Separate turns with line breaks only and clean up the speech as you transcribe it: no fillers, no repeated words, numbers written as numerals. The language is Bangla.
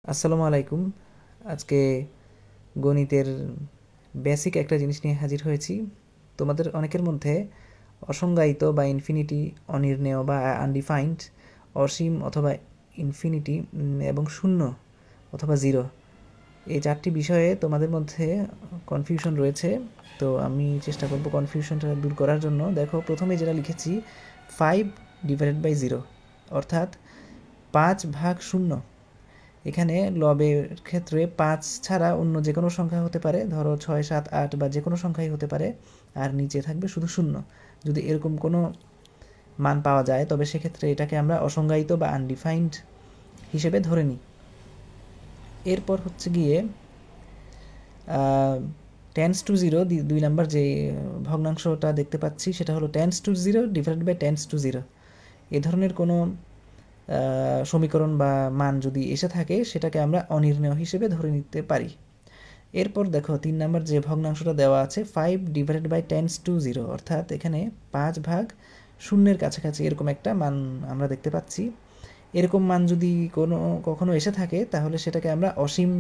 আসসালামু আলাইকুম। আজকে গণিতের বেসিক একটা জিনিস নিয়ে হাজির হয়েছি। তোমাদের অনেকের মধ্যে অসংজ্ঞায়িত বা ইনফিনিটি, অনির্ণেয় বা আনডিফাইন্ড, অসীম অথবা ইনফিনিটি এবং শূন্য অথবা জিরো, এই চারটি বিষয়ে তোমাদের মধ্যে কনফিউশন রয়েছে। তো আমি চেষ্টা করব কনফিউশনটা দূর করার জন্য। দেখো, প্রথমে যেটা লিখেছি 5/0, অর্থাৎ 5/0। এখানে লবের ক্ষেত্রে 5 ছাড়া অন্য যে কোনো সংখ্যা হতে পারে, ধরো 6, 7, 8 বা যে কোনো সংখ্যাই হতে পারে, আর নিচে থাকবে শুধু শূন্য। যদি এরকম কোনো মান পাওয়া যায় তবে সেক্ষেত্রে এটাকে আমরা অসংজ্ঞায়িত বা আনডিফাইন্ড হিসেবে ধরে নিই। এরপর হচ্ছে গিয়ে টেন্স টু জিরো, 2 নাম্বার যে ভগ্নাংশটা দেখতে পাচ্ছি সেটা হলো tends to zero divided by tends to zero. এ ধরনের কোনো সমীকরণ বা মান যদি এসে থাকে সেটাকে আমরা অনির্ণেয় হিসেবে ধরে নিতে পারি। এরপর দেখো 3 নাম্বার যে ভগ্নাংশটা দেওয়া আছে 5/10⁻, অর্থাৎ এখানে 5/0 কাছাকাছি এরকম একটা মান আমরা দেখতে পাচ্ছি। এরকম মান যদি কখনো এসে থাকে তাহলে সেটাকে আমরা অসীম